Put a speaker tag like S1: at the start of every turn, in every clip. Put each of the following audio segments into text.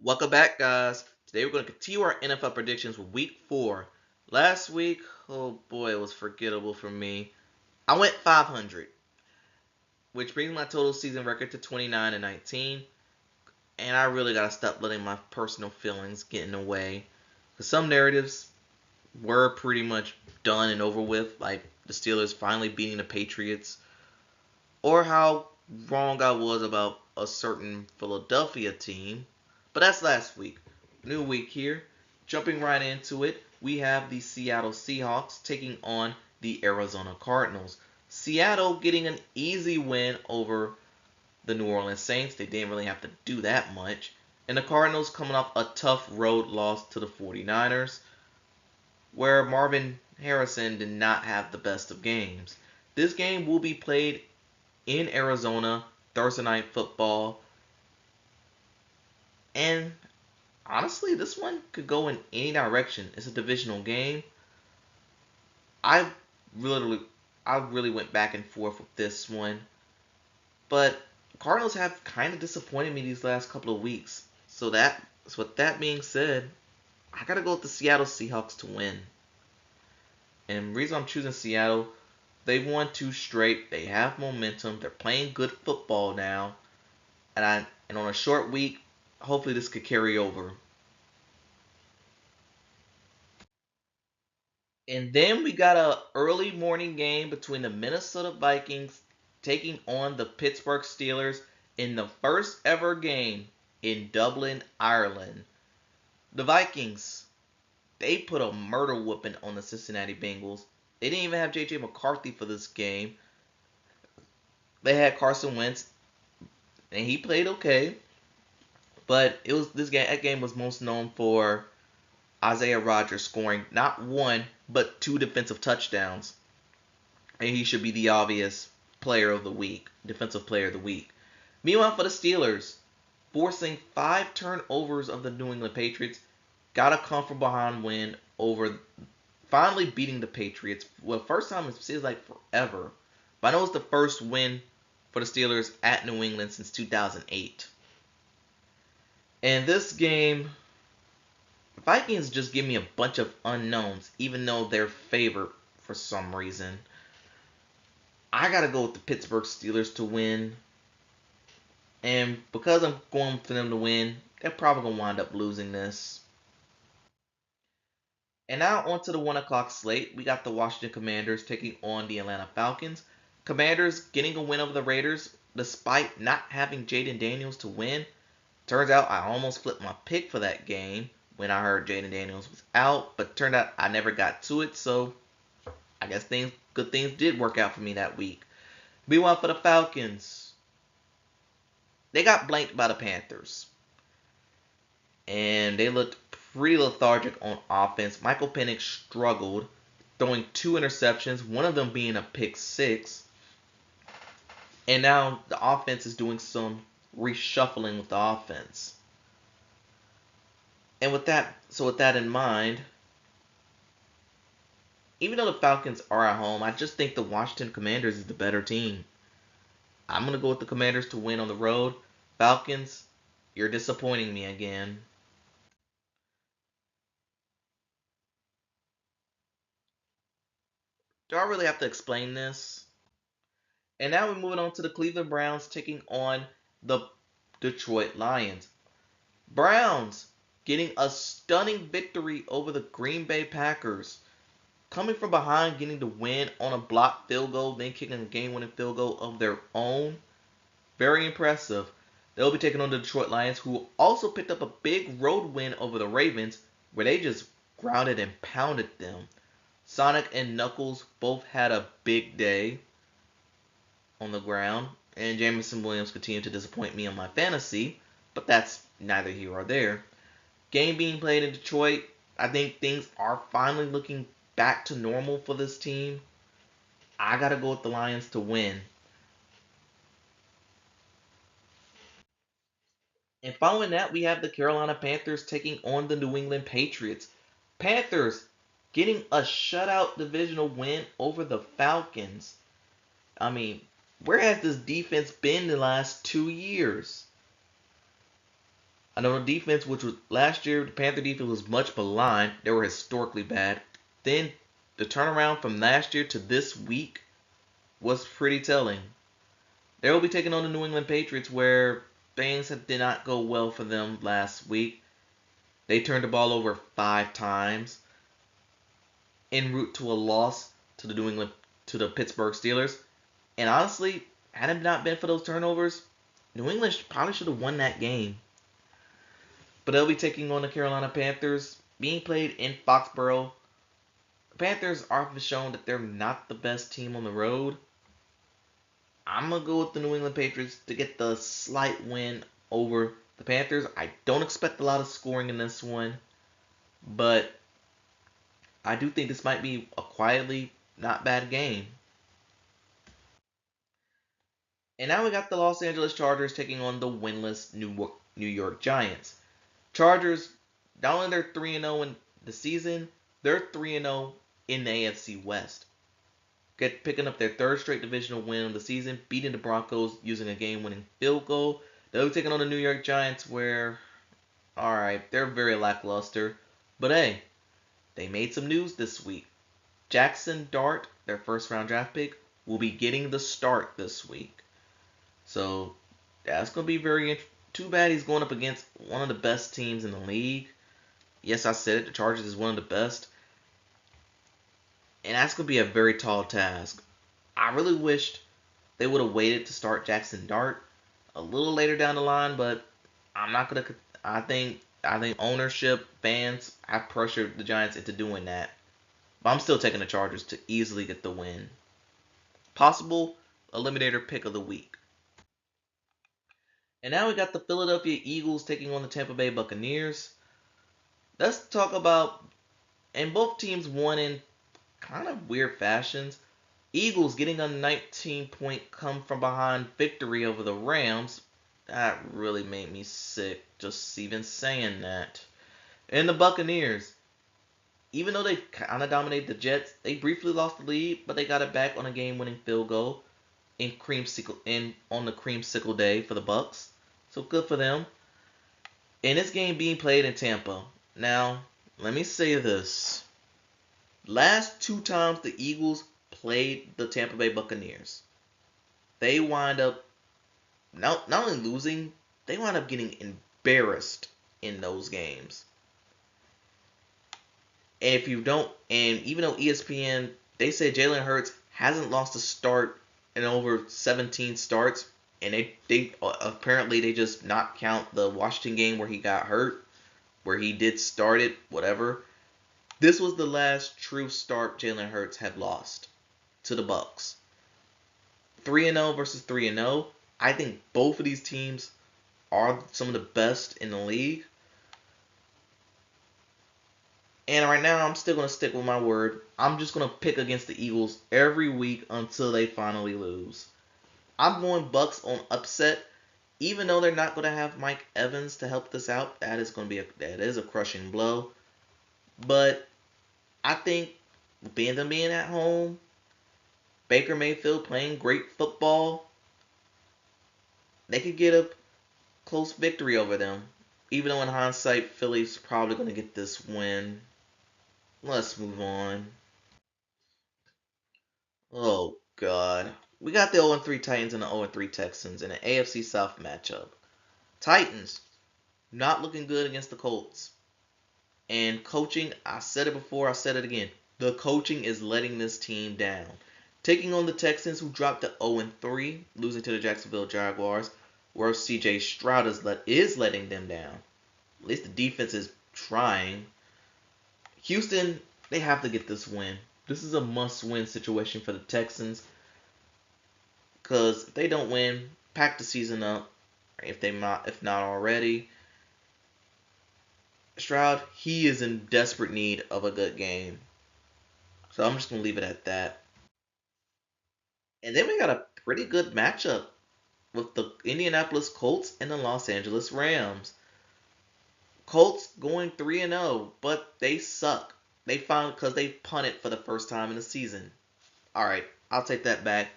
S1: Welcome back, guys. Today we're going to continue our NFL predictions for Week 4. Last week, oh boy, it was forgettable for me. I went 500, which brings my total season record to 29-19. And I really got to stop letting my personal feelings get in the way. Because some narratives were pretty much done and over with, like the Steelers finally beating the Patriots, or how wrong I was about a certain Philadelphia team. But that's last week. New week here. Jumping right into it, we have the Seattle Seahawks taking on the Arizona Cardinals. Seattle getting an easy win over the New Orleans Saints. They didn't really have to do that much. And the Cardinals coming off a tough road loss to the 49ers, where Marvin Harrison did not have the best of games. This game will be played in Arizona, Thursday night football. And honestly, this one could go in any direction. It's a divisional game. I really, I really went back and forth with this one, but Cardinals have kind of disappointed me these last couple of weeks. So with that being said, I gotta go with the Seattle Seahawks to win. And the reason I'm choosing Seattle, they've won two straight. They have momentum. They're playing good football now, and on a short week, hopefully this could carry over. And then we got a early morning game between the Minnesota Vikings taking on the Pittsburgh Steelers in the first ever game in Dublin, Ireland. The Vikings, they put a murder whooping on the Cincinnati Bengals. They didn't even have JJ McCarthy for this game. They had Carson Wentz, and he played okay. But it was this game. That game was most known for Isaiah Rodgers scoring not one but two defensive touchdowns, and he should be the obvious player of the week, defensive player of the week. Meanwhile, for the Steelers, forcing 5 turnovers of the New England Patriots, got a come from behind win over, finally beating the Patriots. Well, first time it feels like forever, but I know it's the first win for the Steelers at New England since 2008. And this game, Vikings just give me a bunch of unknowns, even though they're favored for some reason. I gotta go with the Pittsburgh Steelers to win. And because I'm going for them to win, they're probably gonna wind up losing this. And now onto the 1 o'clock slate. We got the Washington Commanders taking on the Atlanta Falcons. Commanders getting a win over the Raiders despite not having Jaden Daniels to win. Turns out I almost flipped my pick for that game when I heard Jaden Daniels was out, but turned out I never got to it, so I guess good things did work out for me that week. Meanwhile, for the Falcons, they got blanked by the Panthers, and they looked pretty lethargic on offense. Michael Penix struggled, throwing 2 interceptions, one of them being a pick six, and now the offense is doing some reshuffling with the offense. And with that in mind, even though the Falcons are at home, I just think the Washington Commanders is the better team. I'm going to go with the Commanders to win on the road. Falcons, you're disappointing me again. Do I really have to explain this? And now we're moving on to the Cleveland Browns taking on the Detroit Lions. Browns getting a stunning victory over the Green Bay Packers. Coming from behind, getting the win on a blocked field goal, then kicking a game-winning field goal of their own. Very impressive. They'll be taking on the Detroit Lions, who also picked up a big road win over the Ravens, where they just grounded and pounded them. Sonic and Knuckles both had a big day on the ground, and Jameson Williams continued to disappoint me on my fantasy, but that's neither here or there. Game being played in Detroit, I think things are finally looking back to normal for this team. I gotta go with the Lions to win. And following that, we have the Carolina Panthers taking on the New England Patriots. Panthers getting a shutout divisional win over the Falcons. I mean, where has this defense been the last 2 years? I know the defense, which was last year, the Panther defense was much maligned. They were historically bad. Then the turnaround from last year to this week was pretty telling. They will be taking on the New England Patriots, where things did not go well for them last week. They turned the ball over 5 times en route to a loss to the Pittsburgh Steelers. And honestly, had it not been for those turnovers, New England probably should have won that game. But they'll be taking on the Carolina Panthers, being played in Foxborough. The Panthers have shown that they're not the best team on the road. I'm going to go with the New England Patriots to get the slight win over the Panthers. I don't expect a lot of scoring in this one, but I do think this might be a quietly not bad game. And now we got the Los Angeles Chargers taking on the winless New York Giants. Chargers, not only they're 3-0 in the season, they're 3-0 in the AFC West. Picking up their third straight divisional win of the season, beating the Broncos using a game-winning field goal. They'll be taking on the New York Giants where, alright, they're very lackluster. But hey, they made some news this week. Jackson Dart, their first round draft pick, will be getting the start this week. So that's going to be very too bad he's going up against one of the best teams in the league. Yes, I said it, the Chargers is one of the best. And that's going to be a very tall task. I really wished they would have waited to start Jackson Dart a little later down the line, but I'm not going to. I think ownership, fans have pressured the Giants into doing that. But I'm still taking the Chargers to easily get the win. Possible eliminator pick of the week. And now we got the Philadelphia Eagles taking on the Tampa Bay Buccaneers. Let's talk about, and both teams won in kind of weird fashions. Eagles getting a 19-point come from behind victory over the Rams. That really made me sick just even saying that. And the Buccaneers, even though they kind of dominated the Jets, they briefly lost the lead, but they got it back on a game-winning field goal on the creamsicle day for the Bucks. So good for them. And this game being played in Tampa. Now, let me say this. Last 2 times the Eagles played the Tampa Bay Buccaneers, they wind up not only losing, they wind up getting embarrassed in those games. And if you don't, and even though ESPN, they say Jalen Hurts hasn't lost a start in over 17 starts, and they apparently they just not count the Washington game where he got hurt, where he did start it, whatever. This was the last true start Jalen Hurts had lost to the Bucks. 3-0 versus 3-0. I think both of these teams are some of the best in the league. And right now, I'm still going to stick with my word. I'm just going to pick against the Eagles every week until they finally lose. I'm going Bucks on upset, even though they're not going to have Mike Evans to help this out. That is a crushing blow. But I think them being at home, Baker Mayfield playing great football, they could get a close victory over them. Even though in hindsight, Philly's probably going to get this win. Let's move on. Oh, God. We got the 0-3 Titans and the 0-3 Texans in an AFC South matchup. Titans, not looking good against the Colts. And coaching, I said it before, I said it again. The coaching is letting this team down. Taking on the Texans, who dropped to 0-3, losing to the Jacksonville Jaguars, where CJ Stroud is letting them down. At least the defense is trying. Houston, they have to get this win. This is a must-win situation for the Texans. Because if they don't win, pack the season up. If not already. Stroud, he is in desperate need of a good game. So I'm just going to leave it at that. And then we got a pretty good matchup with the Indianapolis Colts and the Los Angeles Rams. Colts going 3-0, but they suck. They found because they punted for the first time in the season. Alright, I'll take that back.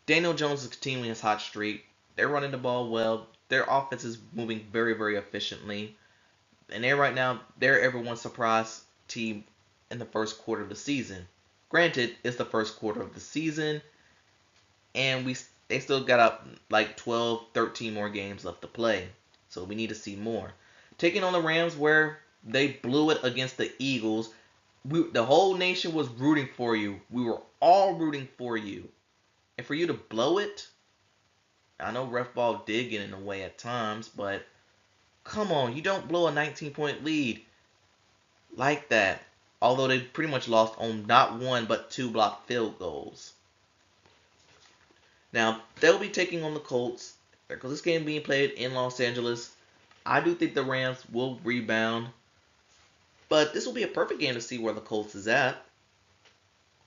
S1: Daniel Jones is continuing his hot streak. They're running the ball well. their offense is moving very, very efficiently. And they're everyone's surprise team in the first quarter of the season. Granted, it's the first quarter of the season, and they still got up like 12, 13 more games left to play. So we need to see more. Taking on the Rams, where they blew it against the Eagles. The whole nation was rooting for you. We were all rooting for you. And for you to blow it, I know ref ball did get in the way at times, but come on, you don't blow a 19-point lead like that. Although they pretty much lost on not one but two blocked field goals. Now, they'll be taking on the Colts because this game being played in Los Angeles. I do think the Rams will rebound, but this will be a perfect game to see where the Colts is at.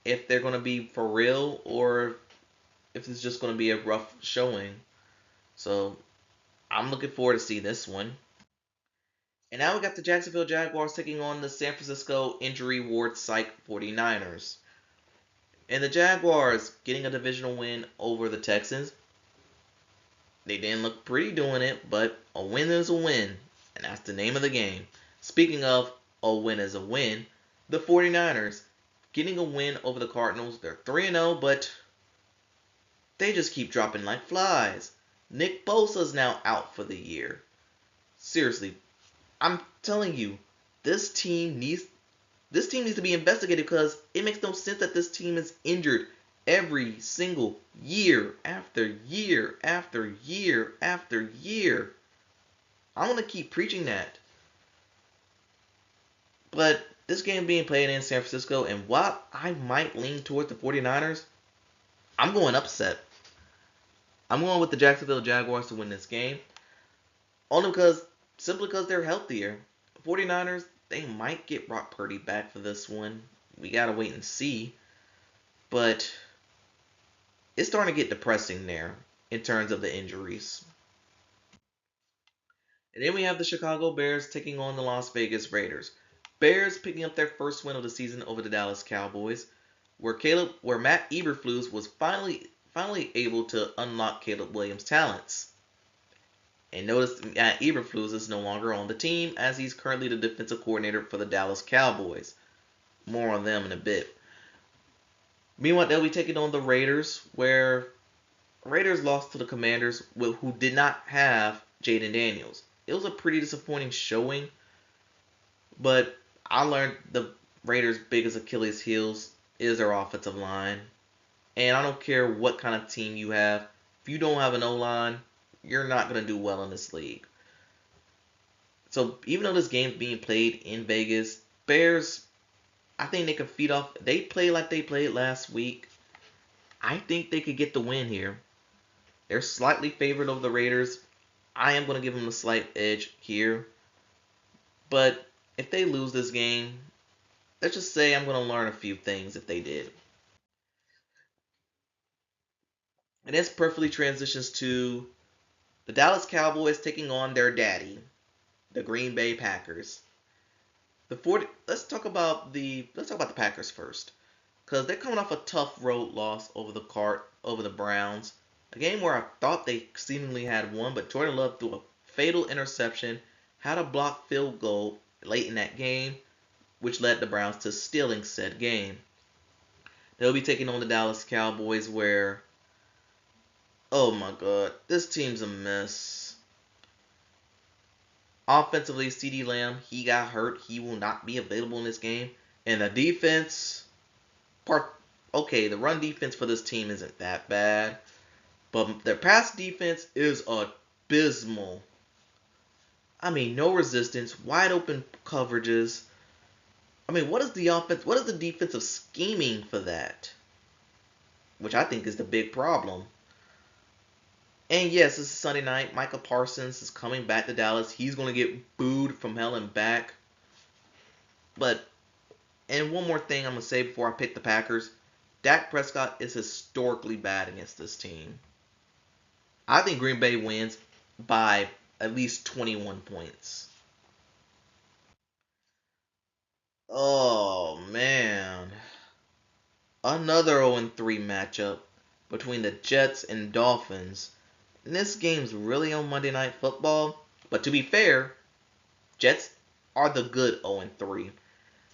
S1: If they're going to be for real or if it's just going to be a rough showing. So, I'm looking forward to see this one. And now we got the Jacksonville Jaguars taking on the San Francisco injury ward psych 49ers. And the Jaguars getting a divisional win over the Texans. They didn't look pretty doing it, but a win is a win. And that's the name of the game. Speaking of a win is a win, the 49ers getting a win over the Cardinals. They're 3-0, but they just keep dropping like flies. Nick Bosa's now out for the year. Seriously, I'm telling you, this team needs to be investigated because it makes no sense that this team is injured every single year after year after year after year. I want to keep preaching that. But this game being played in San Francisco, and while I might lean towards the 49ers, I'm going upset. I'm going with the Jacksonville Jaguars to win this game. Simply because they're healthier. 49ers, they might get Brock Purdy back for this one. We gotta wait and see. But it's starting to get depressing there in terms of the injuries. And then we have the Chicago Bears taking on the Las Vegas Raiders. Bears picking up their first win of the season over the Dallas Cowboys, where Matt Eberflus was finally able to unlock Caleb Williams' talents. And notice Matt Eberflus is no longer on the team as he's currently the defensive coordinator for the Dallas Cowboys. More on them in a bit. Meanwhile, they'll be taking on the Raiders, where Raiders lost to the Commanders, who did not have Jaden Daniels. It was a pretty disappointing showing, but I learned the Raiders' biggest Achilles heels is their offensive line. And I don't care what kind of team you have. If you don't have an O-line, you're not going to do well in this league. So even though this game's being played in Vegas, Bears, I think they can feed off. They play like they played last week. I think they could get the win here. They're slightly favored over the Raiders. I am going to give them a slight edge here. But if they lose this game, let's just say I'm going to learn a few things if they did. And this perfectly transitions to the Dallas Cowboys taking on their daddy, the Green Bay Packers. Let's talk about the Packers first, because they're coming off a tough road loss over the Browns, a game where I thought they seemingly had won, but Jordan Love threw a fatal interception, had a blocked field goal late in that game, which led the Browns to stealing said game. They'll be taking on the Dallas Cowboys, where, oh my god, this team's a mess. Offensively, CeeDee Lamb, he got hurt. He will not be available in this game. And the defense, the run defense for this team isn't that bad. But their pass defense is abysmal. I mean, no resistance, wide open coverages. I mean, what is the defensive scheming for that? Which I think is the big problem. And yes, this is Sunday night. Micah Parsons is coming back to Dallas. He's going to get booed from hell and back. And one more thing I'm going to say before I pick the Packers. Dak Prescott is historically bad against this team. I think Green Bay wins by at least 21 points. Oh, man. Another 0-3 matchup between the Jets and Dolphins. this game's really on Monday Night Football. But to be fair, Jets are the good 0-3.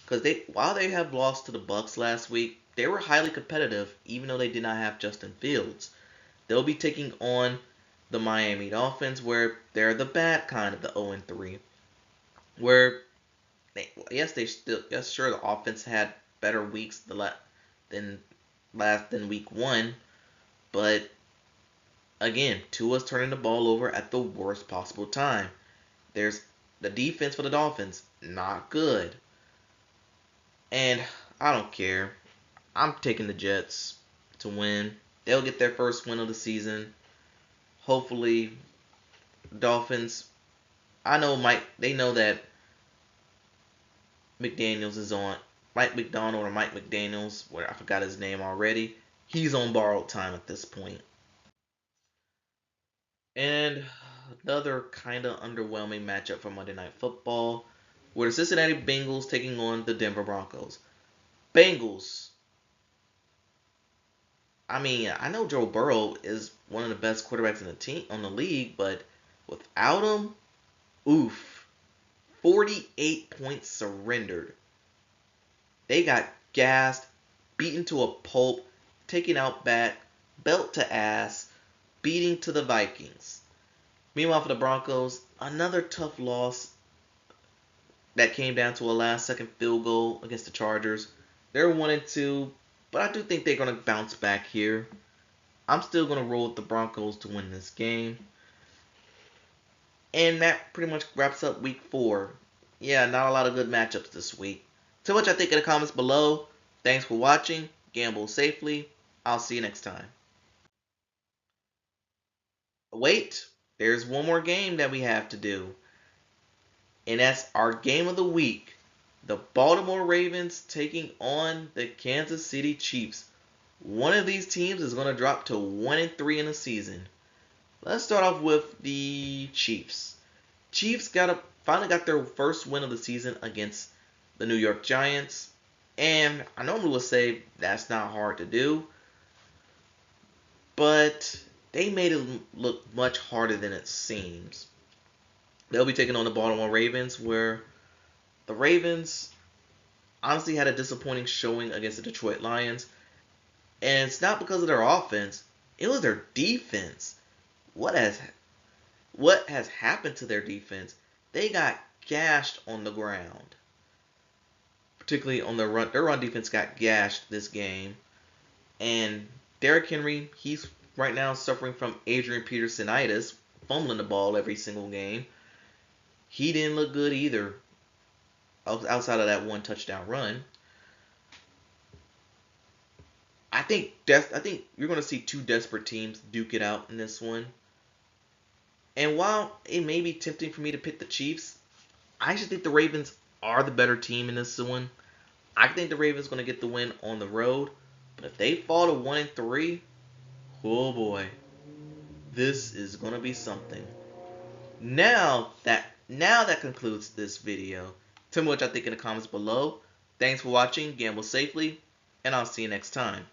S1: Because while they have lost to the Bucks last week, they were highly competitive even though they did not have Justin Fields. They'll be taking on the Miami Dolphins, where they're the bad kind of the 0-3. Where yes, sure, the offense had better weeks than week 1, but again, Tua's turning the ball over at the worst possible time. There's the defense for the Dolphins, not good. And I don't care. I'm taking the Jets to win. They'll get their first win of the season. Hopefully, Dolphins. They know that McDaniels is on. Mike McDonald or Mike McDaniels, where I forgot his name already. He's on borrowed time at this point. And another kind of underwhelming matchup for Monday Night Football, where the Cincinnati Bengals taking on the Denver Broncos. Bengals. I mean, I know Joe Burrow is one of the best quarterbacks on the league, but without him, oof. 48 points surrendered. They got gassed, beaten to a pulp, taken out back, belt to ass, beating to the Vikings. Meanwhile, for the Broncos, another tough loss that came down to a last-second field goal against the Chargers. They're 1-2, but I do think they're going to bounce back here. I'm still going to roll with the Broncos to win this game. And that pretty much wraps up week 4. Yeah, not a lot of good matchups this week. Tell what y'all think in the comments below. Thanks for watching. Gamble safely. I'll see you next time. Wait, there's one more game that we have to do. And that's our game of the week. The Baltimore Ravens taking on the Kansas City Chiefs. One of these teams is going to drop to 1-3 in the season. Let's start off with the Chiefs. Chiefs finally got their first win of the season against the New York Giants. And I normally would say that's not hard to do. But they made it look much harder than it seems. They'll be taking on the Baltimore Ravens, where the Ravens honestly had a disappointing showing against the Detroit Lions. And it's not because of their offense. It was their defense. What has happened to their defense? They got gashed on the ground. Particularly on the run. Their run defense got gashed this game. And Derrick Henry, he's right now suffering from Adrian Petersonitis, fumbling the ball every single game. He didn't look good either, outside of that one touchdown run. I think you're going to see two desperate teams duke it out in this one. And while it may be tempting for me to pick the Chiefs, I actually think the Ravens are the better team in this one. I think the Ravens are going to get the win on the road. But if they fall to 1-3, oh boy, this is going to be something. Now that concludes this video. Tell me what y'all think in the comments below. Thanks for watching. Gamble safely, and I'll see you next time.